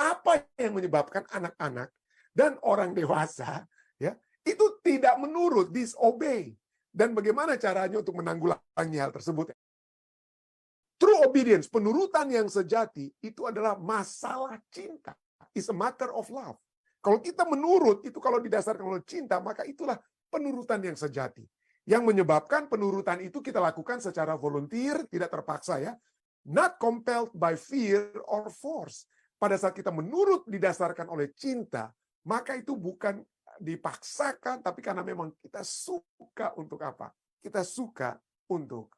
apa yang menyebabkan anak-anak dan orang dewasa ya itu tidak menurut, disobey, dan bagaimana caranya untuk menanggulangi hal tersebut. True obedience, penurutan yang sejati, itu adalah masalah cinta. It's a matter of love. Kalau kita menurut, itu kalau didasarkan oleh cinta, maka itulah penurutan yang sejati. Yang menyebabkan penurutan itu kita lakukan secara volunteer, tidak terpaksa ya. Not compelled by fear or force. Pada saat kita menurut didasarkan oleh cinta, maka itu bukan dipaksakan, tapi karena memang kita suka untuk apa? Kita suka untuk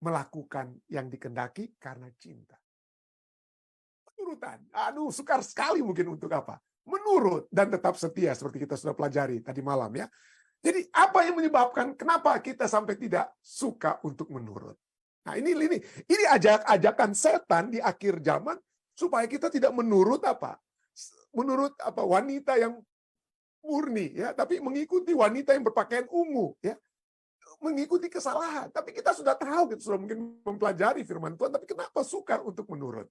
melakukan yang dikehendaki karena cinta. Penurutan. Aduh, sukar sekali mungkin untuk apa? Menurut dan tetap setia seperti kita sudah pelajari tadi malam ya. Jadi apa yang menyebabkan kenapa kita sampai tidak suka untuk menurut? Nah, ini ajakan setan di akhir zaman supaya kita tidak menurut apa? Menurut apa? Wanita yang murni ya, tapi mengikuti wanita yang berpakaian ungu ya. Mengikuti kesalahan, tapi kita sudah tahu, kita sudah mungkin mempelajari firman Tuhan, tapi kenapa sukar untuk menurut?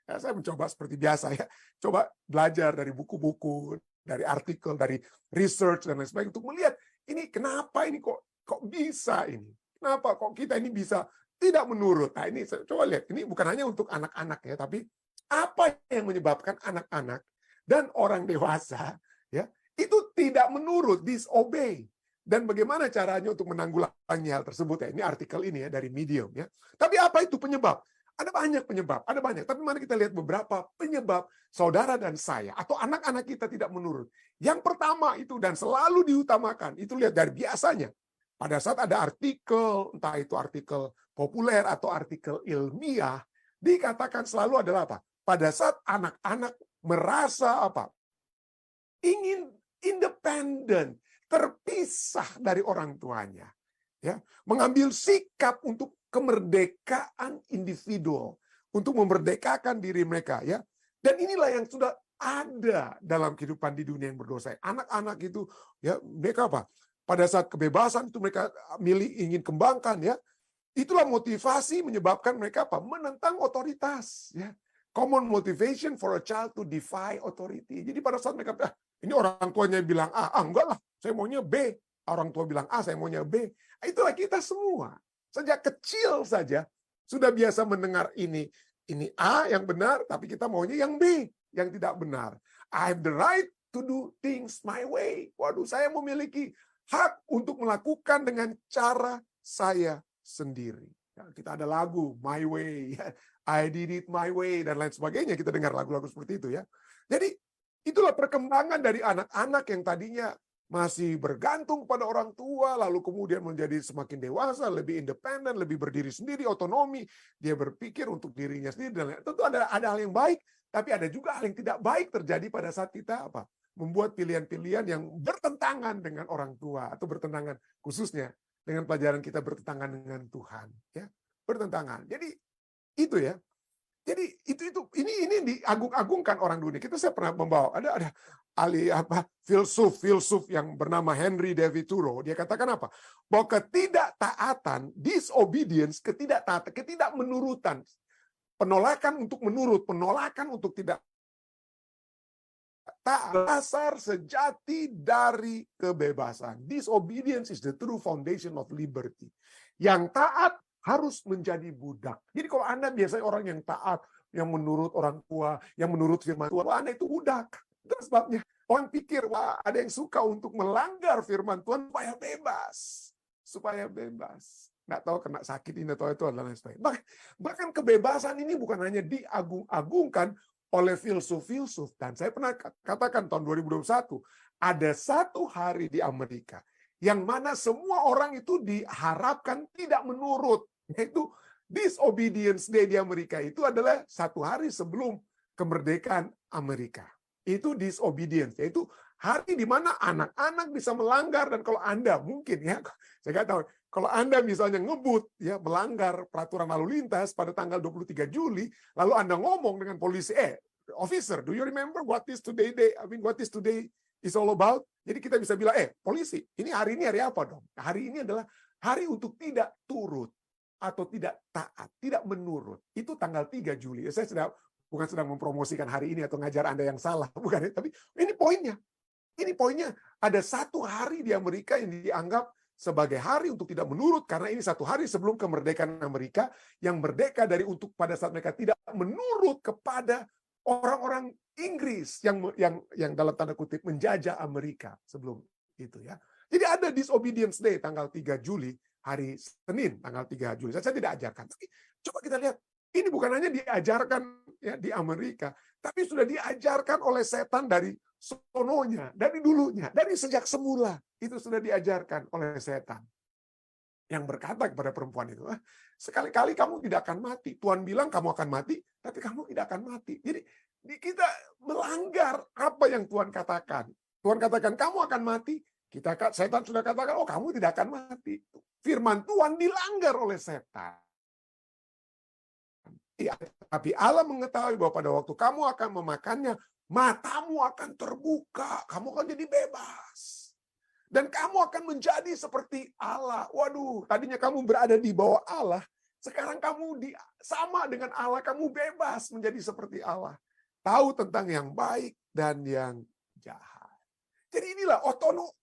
Ya, saya mencoba seperti biasa ya, coba belajar dari buku-buku, dari artikel, dari research dan lain sebagainya untuk melihat ini kenapa ini kok bisa ini, kenapa kok kita ini bisa tidak menurut. Nah ini coba lihat, ini bukan hanya untuk anak-anak ya, tapi apa yang menyebabkan anak-anak dan orang dewasa ya itu tidak menurut, disobey. Dan bagaimana caranya untuk menanggulangi hal tersebut ya. Ini artikel ini ya dari Medium ya. Tapi apa itu penyebab? Ada banyak penyebab, ada banyak. Tapi mari kita lihat beberapa penyebab saudara dan saya atau anak-anak kita tidak menurut. Yang pertama itu dan selalu diutamakan, itu lihat dari biasanya. Pada saat ada artikel, entah itu artikel populer atau artikel ilmiah, dikatakan selalu adalah apa? Pada saat anak-anak merasa apa? Ingin independen, terpisah dari orang tuanya, ya, mengambil sikap untuk kemerdekaan individual, untuk memerdekakan diri mereka, ya. Dan inilah yang sudah ada dalam kehidupan di dunia yang berdosa. Anak-anak itu, ya, mereka apa? Pada saat kebebasan itu mereka ingin kembangkan, ya. Itulah motivasi menyebabkan mereka apa? Menentang otoritas, ya. Common motivation for a child to defy authority. Jadi pada saat mereka, ini orang tuanya bilang A, enggak lah, saya maunya B. Orang tua bilang A, saya maunya B. Itulah kita semua. Sejak kecil saja sudah biasa mendengar ini A yang benar, tapi kita maunya yang B, yang tidak benar. I have the right to do things my way. Waduh, saya memiliki hak untuk melakukan dengan cara saya sendiri. Ya, kita ada lagu My Way, I did it my way, dan lain sebagainya. Kita dengar lagu-lagu seperti itu ya. Jadi itulah perkembangan dari anak-anak yang tadinya masih bergantung pada orang tua, lalu kemudian menjadi semakin dewasa, lebih independen, lebih berdiri sendiri, otonomi. Dia berpikir untuk dirinya sendiri. Dan tentu ada hal yang baik, tapi ada juga hal yang tidak baik terjadi pada saat kita apa? Membuat pilihan-pilihan yang bertentangan dengan orang tua atau bertentangan khususnya dengan pelajaran kita bertentangan dengan Tuhan, ya, bertentangan. Jadi itu ya. Jadi ini diagung-agungkan orang dunia. Saya pernah membawa ada ahli filsuf yang bernama Henry David Thoreau. Dia katakan apa? Bahwa ketidaktaatan, disobedience, ketidakmenurutan, penolakan untuk menurut, penolakan untuk tidak taat, dasar sejati dari kebebasan. Disobedience is the true foundation of liberty. Yang taat harus menjadi budak. Jadi kalau Anda biasanya orang yang taat, yang menurut orang tua, yang menurut firman Tuhan, Anda itu budak. Itu sebabnya orang pikir, wah, ada yang suka untuk melanggar firman Tuhan supaya bebas. Supaya bebas. Nggak tahu kena sakit ini atau itu adalah lain sebagainya. Bahkan kebebasan ini bukan hanya diagung-agungkan oleh filsuf-filsuf. Dan saya pernah katakan tahun 2021, ada satu hari di Amerika yang mana semua orang itu diharapkan tidak menurut. Yaitu Disobedience Day di Amerika itu adalah satu hari sebelum kemerdekaan Amerika. Itu disobedience, yaitu hari di mana anak-anak bisa melanggar. Dan kalau Anda mungkin ya, saya nggak tahu, kalau Anda misalnya ngebut ya, melanggar peraturan lalu lintas pada tanggal 23 Juli, lalu Anda ngomong dengan polisi, officer, do you remember what is today is all about? Jadi kita bisa bilang, polisi, ini hari apa dong? Hari ini adalah hari untuk tidak turut atau tidak taat, tidak menurut. Itu tanggal 3 Juli. Saya sudah bukan sedang mempromosikan hari ini atau ngajar Anda yang salah, bukan. Tapi ini poinnya. Ini poinnya. Ada satu hari di Amerika yang dianggap sebagai hari untuk tidak menurut, karena ini satu hari sebelum kemerdekaan Amerika, yang merdeka dari untuk pada saat mereka tidak menurut kepada orang-orang Inggris yang dalam tanda kutip menjajah Amerika sebelum itu, ya. Jadi ada Disobedience Day tanggal 3 Juli, hari Senin tanggal 3 Juli. Saya tidak ajarkan. Tapi coba kita lihat, ini bukan hanya diajarkan ya di Amerika, tapi sudah diajarkan oleh setan dari sononya, dari dulunya, dari sejak semula. Itu sudah diajarkan oleh setan. Yang berkata kepada perempuan itu, sekali-kali kamu tidak akan mati. Tuhan bilang kamu akan mati, tapi kamu tidak akan mati. Jadi kita melanggar apa yang Tuhan katakan. Tuhan katakan kamu akan mati, setan sudah katakan, oh kamu tidak akan mati. Firman Tuhan dilanggar oleh setan. Ya, tapi Allah mengetahui bahwa pada waktu kamu akan memakannya, matamu akan terbuka, kamu akan jadi bebas. Dan kamu akan menjadi seperti Allah. Waduh, tadinya kamu berada di bawah Allah, sekarang kamu sama dengan Allah, kamu bebas menjadi seperti Allah. Tahu tentang yang baik dan yang jahat. Jadi inilah otonomi,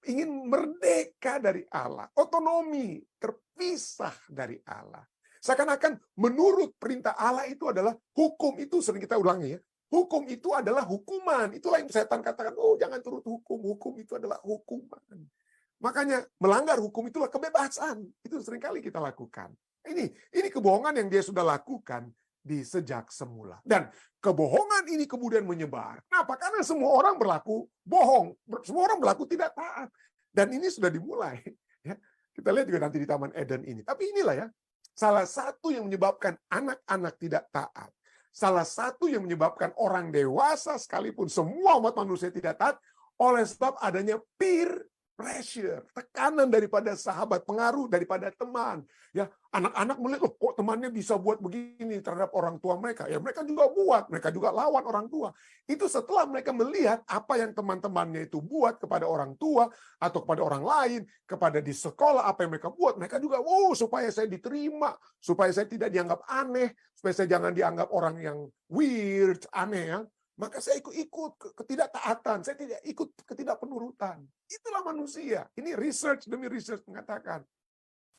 ingin merdeka dari Allah. Otonomi, terpisah dari Allah. Seakan-akan menurut perintah Allah itu adalah hukum, itu sering kita ulangi ya. Hukum itu adalah hukuman. Itulah yang setan katakan, oh jangan turut hukum. Hukum itu adalah hukuman. Makanya melanggar hukum itulah kebebasan. Itu seringkali kita lakukan. Ini kebohongan yang dia sudah lakukan di sejak semula. Dan kebohongan ini kemudian menyebar. Kenapa? Karena semua orang berlaku bohong. Semua orang berlaku tidak taat. Dan ini sudah dimulai. Ya, kita lihat juga nanti di Taman Eden ini. Tapi inilah ya, salah satu yang menyebabkan anak-anak tidak taat. Salah satu yang menyebabkan orang dewasa sekalipun semua umat manusia tidak taat oleh sebab adanya peer pressure, tekanan daripada sahabat, pengaruh daripada teman. Ya, anak-anak melihat, loh, kok temannya bisa buat begini terhadap orang tua mereka. Ya, mereka juga buat, mereka juga lawan orang tua. Itu setelah mereka melihat apa yang teman-temannya itu buat kepada orang tua atau kepada orang lain, kepada di sekolah apa yang mereka buat, mereka juga, wow, supaya saya diterima, supaya saya tidak dianggap aneh, supaya saya jangan dianggap orang yang weird, aneh ya. Maka saya ikut ketidaktaatan, saya tidak ikut ketidakpenurutan. Itulah manusia. Ini research demi research mengatakan.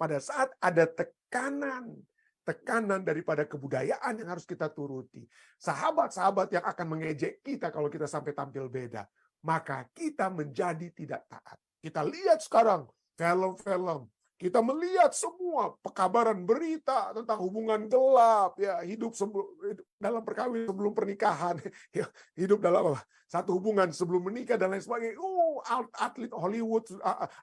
Pada saat ada tekanan daripada kebudayaan yang harus kita turuti. Sahabat-sahabat yang akan mengejek kita kalau kita sampai tampil beda. Maka kita menjadi tidak taat. Kita lihat sekarang film-film. Kita melihat semua pekabaran berita tentang hubungan gelap, ya, hidup dalam perkawinan sebelum pernikahan, ya, hidup dalam satu hubungan sebelum menikah dan lain sebagainya. Atlet Hollywood,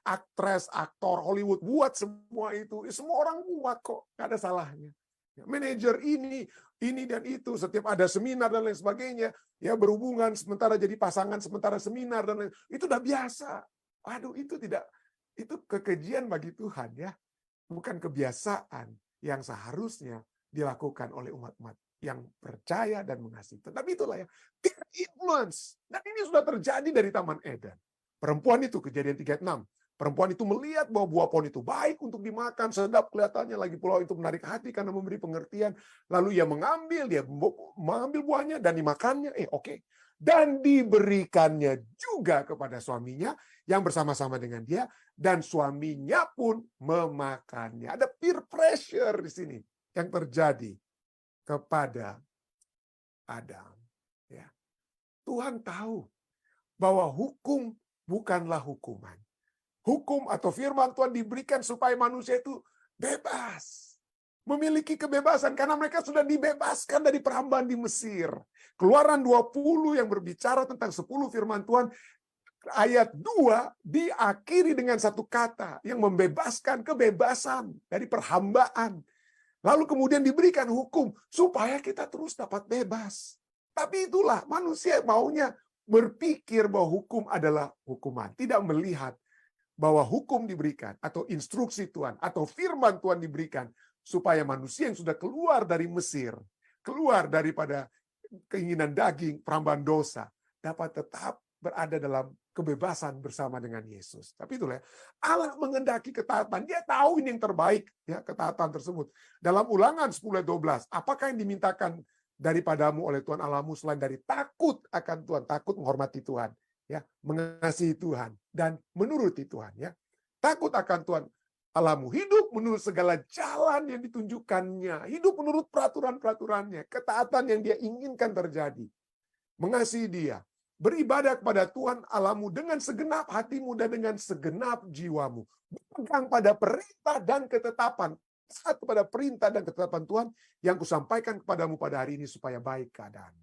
aktris, aktor Hollywood buat semua itu. Semua orang buat kok, nggak ada salahnya. Ya, manajer ini dan itu, setiap ada seminar dan lain sebagainya, ya berhubungan sementara jadi pasangan, sementara seminar dan lain, itu udah biasa. Aduh, itu kekejian bagi Tuhan ya. Bukan kebiasaan yang seharusnya dilakukan oleh umat-umat yang percaya dan mengasihi. Tapi itulah ya, peer influence. Dan ini sudah terjadi dari Taman Eden. Perempuan itu, Kejadian 36. Perempuan itu melihat bahwa buah pohon itu baik untuk dimakan, sedap kelihatannya, lagi pula itu menarik hati karena memberi pengertian. Lalu dia mengambil buahnya dan dimakannya. Oke. Dan diberikannya juga kepada suaminya yang bersama-sama dengan dia, dan suaminya pun memakannya. Ada peer pressure di sini yang terjadi kepada Adam. Ya. Tuhan tahu bahwa hukum bukanlah hukuman. Hukum atau firman Tuhan diberikan supaya manusia itu bebas. Memiliki kebebasan karena mereka sudah dibebaskan dari perhambaan di Mesir. Keluaran 20 yang berbicara tentang 10 firman Tuhan, ayat 2 diakhiri dengan satu kata yang membebaskan kebebasan dari perhambaan. Lalu kemudian diberikan hukum supaya kita terus dapat bebas. Tapi itulah manusia maunya berpikir bahwa hukum adalah hukuman. Tidak melihat bahwa hukum diberikan atau instruksi Tuhan atau firman Tuhan diberikan supaya manusia yang sudah keluar dari Mesir, keluar daripada keinginan daging, perhambahan dosa, dapat tetap berada dalam kebebasan bersama dengan Yesus. Tapi itulah, Allah mengendaki ketaatan. Dia tahu ini yang terbaik, ya, ketaatan tersebut. Dalam Ulangan 10:12, apakah yang dimintakan daripadamu oleh Tuhan Allahmu selain dari takut akan Tuhan, takut menghormati Tuhan, ya, mengasihi Tuhan dan menuruti Tuhan, ya. Takut akan Tuhan Allahmu, hidup menurut segala jalan yang ditunjukkannya, hidup menurut peraturan-peraturannya, ketaatan yang dia inginkan terjadi, mengasihi dia, beribadah kepada Tuhan Allahmu dengan segenap hatimu dan dengan segenap jiwamu, berpegang pada perintah dan ketetapan, taat kepada perintah dan ketetapan Tuhan yang kusampaikan kepadamu pada hari ini supaya baik keadaan.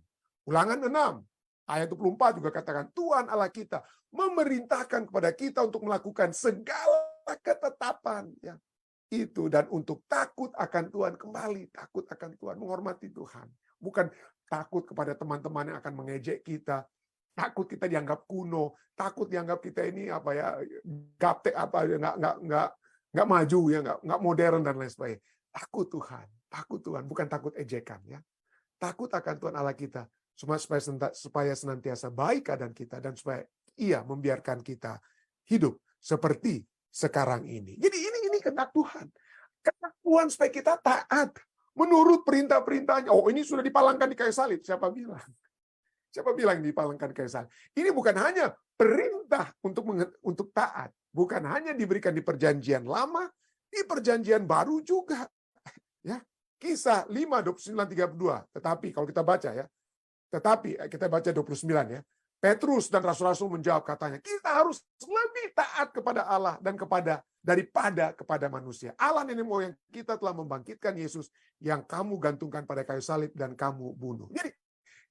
Ulangan 6 ayat 24 juga katakan, Tuhan Allah kita memerintahkan kepada kita untuk melakukan segala ketetapan, ya, itu, dan untuk takut akan Tuhan, kembali takut akan Tuhan, menghormati Tuhan, bukan takut kepada teman-teman yang akan mengejek kita, takut kita dianggap kuno, takut dianggap kita ini apa ya, gaptek, apa nggak maju, ya, nggak modern dan lain sebagainya. Takut Tuhan, bukan takut ejekan, ya. Takut akan Tuhan Allah kita, supaya senantiasa baik keadaan kita dan supaya Ia membiarkan kita hidup seperti sekarang ini. Jadi ini kehendak Tuhan. Kehendak Tuhan supaya kita taat menurut perintah-perintahnya. Oh, ini sudah dipalangkan di kayu salib. Siapa bilang? Siapa bilang dipalangkan di kayu salib? Ini bukan hanya perintah untuk taat, bukan hanya diberikan di perjanjian lama, di perjanjian baru juga. Ya, Kisah 5:29-32. Tetapi kalau kita baca, ya, kita baca 29, ya. Petrus dan rasul-rasul menjawab, katanya, kita harus lebih taat kepada Allah dan daripada kepada manusia. Allah nenek moyang kita telah membangkitkan Yesus yang kamu gantungkan pada kayu salib dan kamu bunuh. Jadi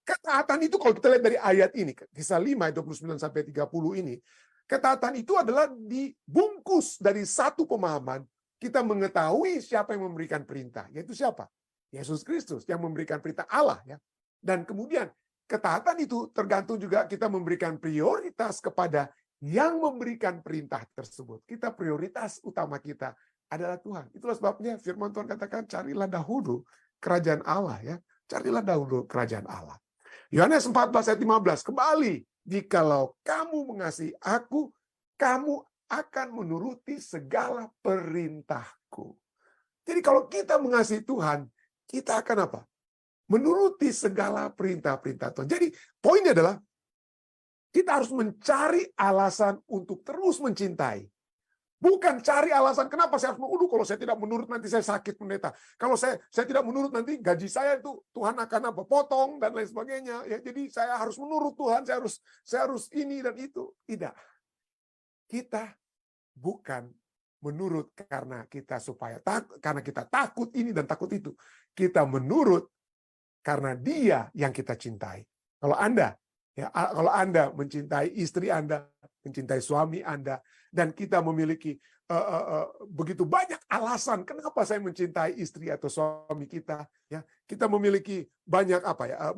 ketaatan itu kalau kita lihat dari ayat ini, Kisah 5:29-30 ini, ketaatan itu adalah dibungkus dari satu pemahaman, kita mengetahui siapa yang memberikan perintah, yaitu siapa? Yesus Kristus yang memberikan perintah Allah, ya. Dan kemudian ketaatan itu tergantung juga kita memberikan prioritas kepada yang memberikan perintah tersebut. Kita prioritas utama kita adalah Tuhan. Itulah sebabnya firman Tuhan katakan, carilah dahulu kerajaan Allah, ya. Carilah dahulu kerajaan Allah. Yohanes 14 ayat 15, kembali, jikalau kamu mengasihi aku, kamu akan menuruti segala perintahku. Jadi kalau kita mengasihi Tuhan, kita akan apa? Menuruti segala perintah-perintah Tuhan. Jadi poinnya adalah kita harus mencari alasan untuk terus mencintai. Bukan cari alasan kenapa saya harus menurut, kalau saya tidak menurut nanti saya sakit, pendeta. Kalau saya tidak menurut nanti gaji saya itu Tuhan akan apa? Potong dan lain sebagainya. Ya, jadi saya harus menurut Tuhan, saya harus ini dan itu. Tidak. Kita bukan menurut karena kita karena kita takut ini dan takut itu. Kita menurut karena Dia yang kita cintai. Kalau Anda mencintai istri Anda, mencintai suami Anda, dan kita memiliki begitu banyak alasan kenapa saya mencintai istri atau suami kita, ya, kita memiliki banyak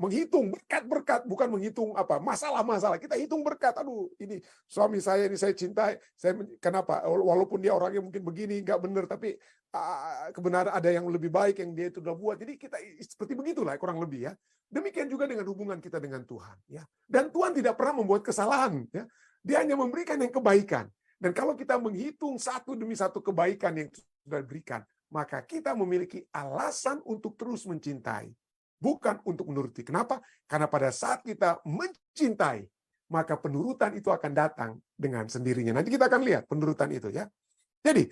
menghitung berkat-berkat, bukan menghitung masalah-masalah. Kita hitung berkat. Aduh, ini suami saya ini saya cintai, kenapa? Walaupun dia orangnya mungkin begini, nggak benar, tapi kebenaran ada yang lebih baik yang dia itu udah buat. Jadi kita seperti begitulah kurang lebih, ya. Demikian juga dengan hubungan kita dengan Tuhan, ya. Dan Tuhan tidak pernah membuat kesalahan, ya. Dia hanya memberikan yang kebaikan. Dan kalau kita menghitung satu demi satu kebaikan yang sudah diberikan, maka kita memiliki alasan untuk terus mencintai, bukan untuk menuruti. Kenapa? Karena pada saat kita mencintai, maka penurutan itu akan datang dengan sendirinya. Nanti kita akan lihat penurutan itu, ya. Jadi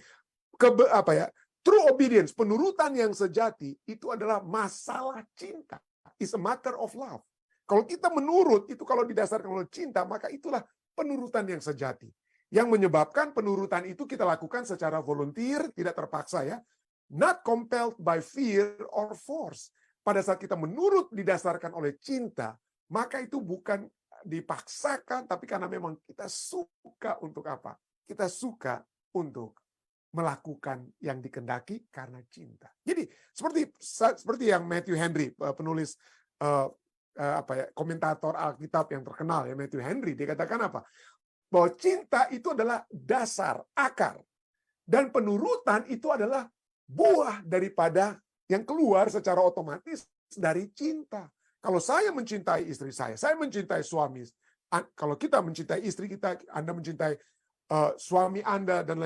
true obedience, penurutan yang sejati itu adalah masalah cinta. It's a matter of love. Kalau kita menurut, itu kalau didasarkan oleh cinta, maka itulah penurutan yang sejati. Yang menyebabkan penurutan itu kita lakukan secara volunteer, tidak terpaksa, ya. Not compelled by fear or force. Pada saat kita menurut didasarkan oleh cinta, maka itu bukan dipaksakan, tapi karena memang kita suka untuk apa? Kita suka untuk melakukan yang dikehendaki karena cinta. Jadi seperti yang Matthew Henry, penulis komentator Alkitab yang terkenal, ya, Matthew Henry, dia katakan apa? Bahwa cinta itu adalah dasar, akar. Dan penurutan itu adalah buah daripada yang keluar secara otomatis dari cinta. Kalau saya mencintai istri saya mencintai suami. Kalau kita mencintai istri kita, Anda mencintai suami Anda dan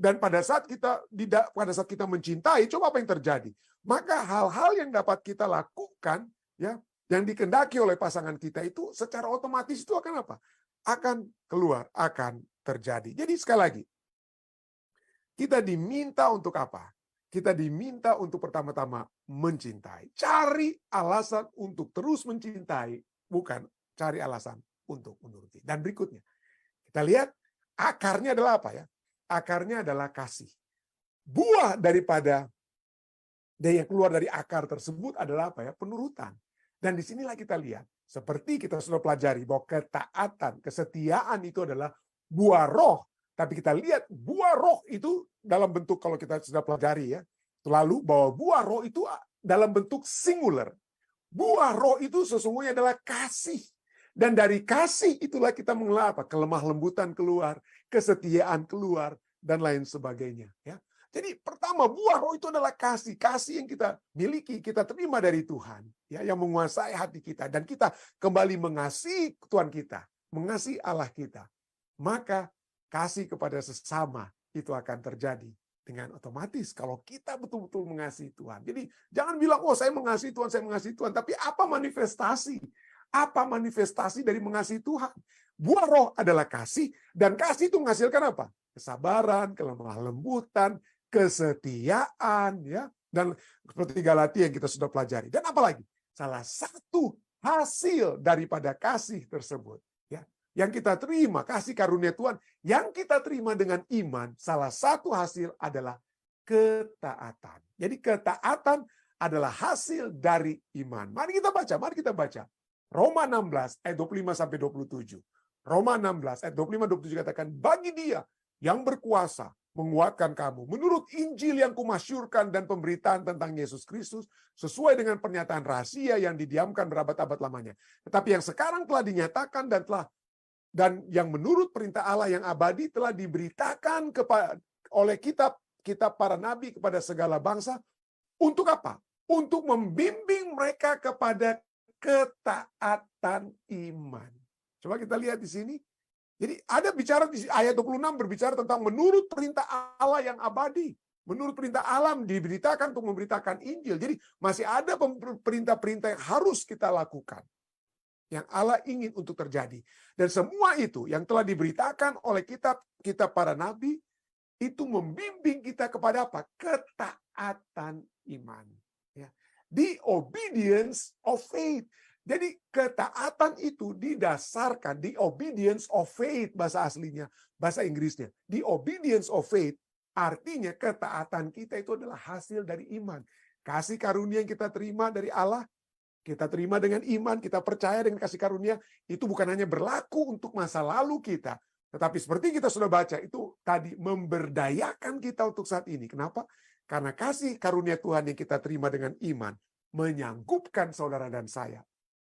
Dan pada saat kita mencintai, coba apa yang terjadi? Maka hal-hal yang dapat kita lakukan, ya, yang dikehendaki oleh pasangan kita itu secara otomatis itu akan apa? Akan keluar, akan terjadi. Jadi sekali lagi, kita diminta untuk apa? Kita diminta untuk pertama-tama mencintai. Cari alasan untuk terus mencintai, bukan cari alasan untuk menuruti. Dan berikutnya, kita lihat akarnya adalah apa ya? Akarnya adalah kasih. Buah daripada yang keluar dari akar tersebut adalah apa ya? Penurutan. Dan disinilah kita lihat, seperti kita sudah pelajari bahwa ketaatan, kesetiaan itu adalah buah roh. Tapi kita lihat buah roh itu dalam bentuk, kalau kita sudah pelajari ya, lalu bahwa buah roh itu dalam bentuk singular. Buah roh itu sesungguhnya adalah kasih. Dan dari kasih itulah kita mengenal apa? Kelemah lembutan keluar, kesetiaan keluar, dan lain sebagainya. Ya. Jadi pertama, buah roh itu adalah kasih. Kasih yang kita miliki, kita terima dari Tuhan. Ya, yang menguasai hati kita. Dan kita kembali mengasihi Tuhan kita. Mengasihi Allah kita. Maka kasih kepada sesama itu akan terjadi dengan otomatis kalau kita betul-betul mengasihi Tuhan. Jadi jangan bilang, oh saya mengasihi Tuhan, saya mengasihi Tuhan. Tapi apa manifestasi? Apa manifestasi dari mengasihi Tuhan? Buah roh adalah kasih, dan kasih itu menghasilkan apa? Kesabaran, kelemah lembutan, kesetiaan, ya, dan seperti Galatia yang kita sudah pelajari. Dan apalagi? Salah satu hasil daripada kasih tersebut, ya, yang kita terima, kasih karunia Tuhan, yang kita terima dengan iman, salah satu hasil adalah ketaatan. Jadi ketaatan adalah hasil dari iman. Mari kita baca. Roma 16 ayat 25 sampai 27. Roma 16 ayat 25-27 katakan, bagi Dia yang berkuasa menguatkan kamu menurut Injil yang kumasyurkan dan pemberitaan tentang Yesus Kristus sesuai dengan pernyataan rahasia yang didiamkan berabad-abad lamanya. Tetapi yang sekarang telah dinyatakan dan yang menurut perintah Allah yang abadi telah diberitakan oleh kitab para nabi kepada segala bangsa. Untuk apa? Untuk membimbing mereka kepada ketaatan iman. Coba kita lihat di sini. Jadi ada bicara di ayat 26 berbicara tentang menurut perintah Allah yang abadi. Menurut perintah Allah diberitakan untuk memberitakan Injil. Jadi masih ada perintah-perintah yang harus kita lakukan. Yang Allah ingin untuk terjadi. Dan semua itu yang telah diberitakan oleh kitab para nabi, itu membimbing kita kepada apa? Ketaatan iman. Ya. The obedience of faith. Jadi ketaatan itu didasarkan, the obedience of faith bahasa aslinya, bahasa Inggrisnya. The obedience of faith artinya ketaatan kita itu adalah hasil dari iman. Kasih karunia yang kita terima dari Allah, kita terima dengan iman, kita percaya dengan kasih karunia, itu bukan hanya berlaku untuk masa lalu kita, tetapi seperti kita sudah baca, itu tadi memberdayakan kita untuk saat ini. Kenapa? Karena kasih karunia Tuhan yang kita terima dengan iman, menyanggupkan saudara dan saya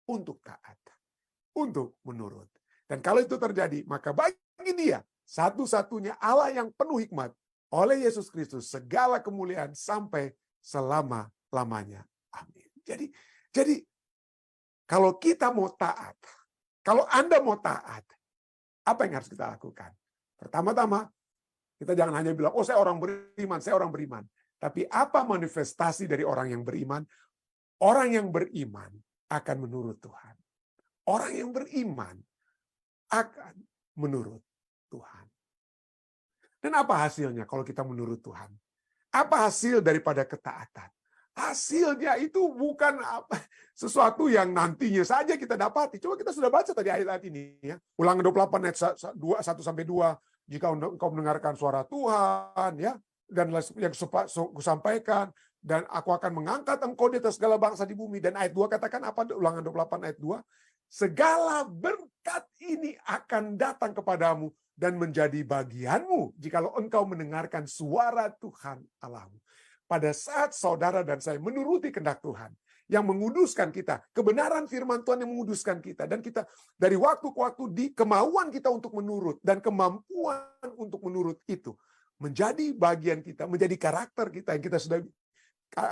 untuk taat, untuk menurut. Dan kalau itu terjadi, maka bagi Dia, satu-satunya Allah yang penuh hikmat, oleh Yesus Kristus, segala kemuliaan sampai selama-lamanya. Amin. Jadi, kalau kita mau taat, kalau Anda mau taat, apa yang harus kita lakukan? Pertama-tama, kita jangan hanya bilang, oh saya orang beriman. Tapi apa manifestasi dari orang yang beriman? Orang yang beriman akan menurut Tuhan. Orang yang beriman akan menurut Tuhan. Dan apa hasilnya kalau kita menurut Tuhan? Apa hasil daripada ketaatan? Hasilnya itu bukan sesuatu yang nantinya saja kita dapati. Coba kita sudah baca tadi ayat-ayat ini. Ya. Ulangan 28 ayat 1-2. Jika engkau mendengarkan suara Tuhan, ya, dan yang kusampaikan, dan aku akan mengangkat engkau di atas segala bangsa di bumi. Dan ayat 2 katakan apa? Ulangan 28 ayat 2. Segala berkat ini akan datang kepadamu dan menjadi bagianmu jikalau engkau mendengarkan suara Tuhan Allahmu. Pada saat saudara dan saya menuruti kehendak Tuhan yang menguduskan kita, kebenaran firman Tuhan yang menguduskan kita, dan kita dari waktu ke waktu di kemauan kita untuk menurut dan kemampuan untuk menurut itu menjadi bagian kita, menjadi karakter kita yang kita sudah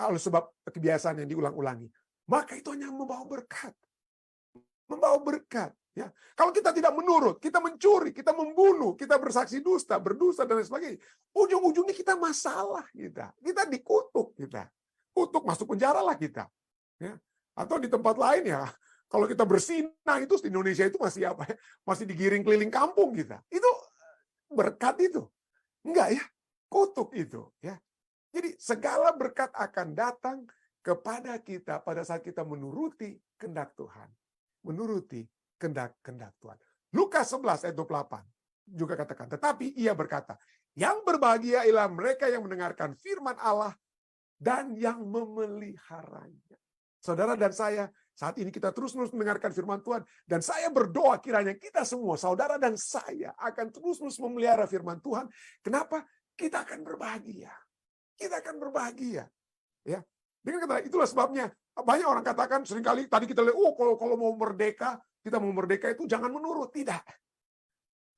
oleh sebab kebiasaan yang diulang-ulangi, maka itu hanya membawa berkat. Membawa berkat. Ya, kalau kita tidak menurut, kita mencuri, kita membunuh, kita bersaksi dusta, berdusta dan lain sebagainya, ujung-ujungnya kita masalah kita dikutuk kutuk masuk penjara lah kita. Ya. Atau di tempat lain ya, kalau kita bersinah itu di Indonesia itu masih apa ya? Masih digiring keliling kampung kita. Itu berkat itu. Enggak ya, kutuk itu ya. Jadi segala berkat akan datang kepada kita pada saat kita menuruti kehendak Tuhan. Menuruti kehendak Tuhan. Lukas 11 ayat 28 juga katakan, tetapi ia berkata, yang berbahagia ialah mereka yang mendengarkan firman Allah dan yang memeliharanya. Saudara dan saya, saat ini kita terus-menerus mendengarkan firman Tuhan, dan saya berdoa kiranya kita semua, saudara dan saya, akan terus-menerus memelihara firman Tuhan. Kenapa? Kita akan berbahagia. Kita akan berbahagia. Ya. Dengan kata, itulah sebabnya banyak orang katakan seringkali tadi kita lihat, kalau mau merdeka, kita mau merdeka itu jangan menurut. Tidak.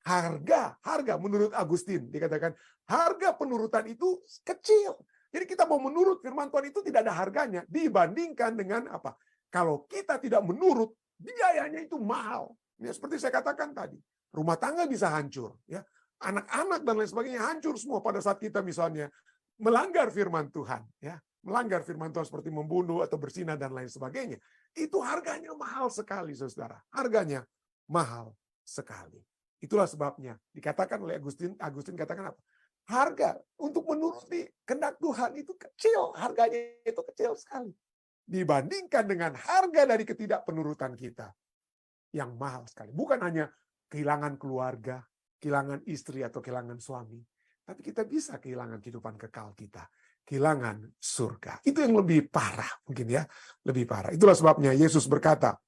Harga menurut Agustin dikatakan harga penurutan itu kecil. Jadi kita mau menurut firman Tuhan itu tidak ada harganya dibandingkan dengan apa? Kalau kita tidak menurut, biayanya itu mahal. Ya, seperti saya katakan tadi, rumah tangga bisa hancur, ya. Anak-anak dan lain sebagainya hancur semua pada saat kita misalnya melanggar firman Tuhan, ya. Melanggar firman Tuhan seperti membunuh atau berzinah dan lain sebagainya. Itu harganya mahal sekali, saudara. Harganya mahal sekali. Itulah sebabnya dikatakan oleh Agustin katakan apa? Harga untuk menuruti kehendak Tuhan itu kecil, harganya itu kecil sekali. Dibandingkan dengan harga dari ketidakpenurutan kita yang mahal sekali. Bukan hanya kehilangan keluarga, kehilangan istri atau kehilangan suami, tapi kita bisa kehilangan kehidupan kekal kita. Kehilangan surga. Itu yang lebih parah mungkin ya, lebih parah. Itulah sebabnya Yesus berkata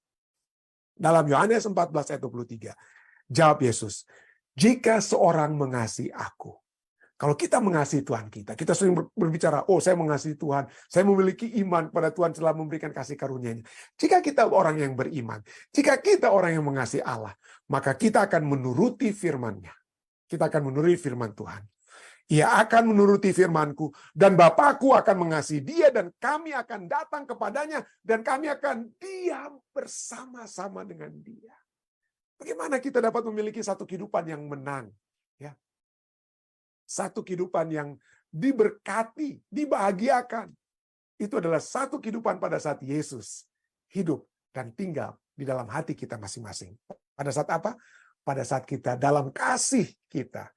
dalam Yohanes 14 ayat 23. Jawab Yesus, jika seorang mengasihi aku, kalau kita mengasihi Tuhan kita sering berbicara, saya mengasihi Tuhan, saya memiliki iman pada Tuhan telah memberikan kasih karunia-Nya. Jika kita orang yang beriman, jika kita orang yang mengasihi Allah, maka kita akan menuruti firman-Nya. Kita akan menuruti firman Tuhan. Ia akan menuruti firman-Ku, dan Bapa-Ku akan mengasihi dia, dan kami akan datang kepadanya, dan kami akan diam bersama-sama dengan dia. Bagaimana kita dapat memiliki satu kehidupan yang menang? Ya. Satu kehidupan yang diberkati, dibahagiakan. Itu adalah satu kehidupan pada saat Yesus hidup dan tinggal di dalam hati kita masing-masing. Pada saat apa? Pada saat kita dalam kasih kita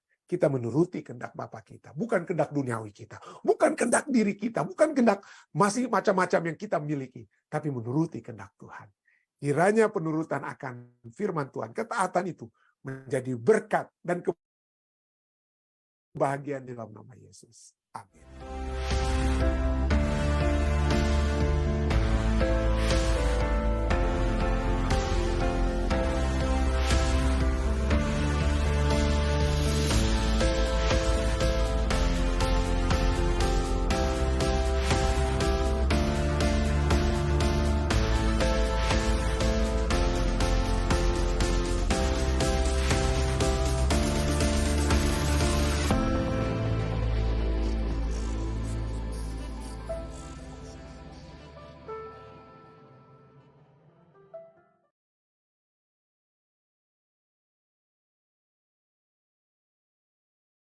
menuruti kehendak Bapa kita, bukan kehendak duniawi kita, bukan kehendak diri kita, bukan kehendak masih macam-macam yang kita miliki, tapi menuruti kehendak Tuhan. Kiranya penurutan akan firman Tuhan, ketaatan itu menjadi berkat dan kebahagiaan di dalam nama Yesus. Amin.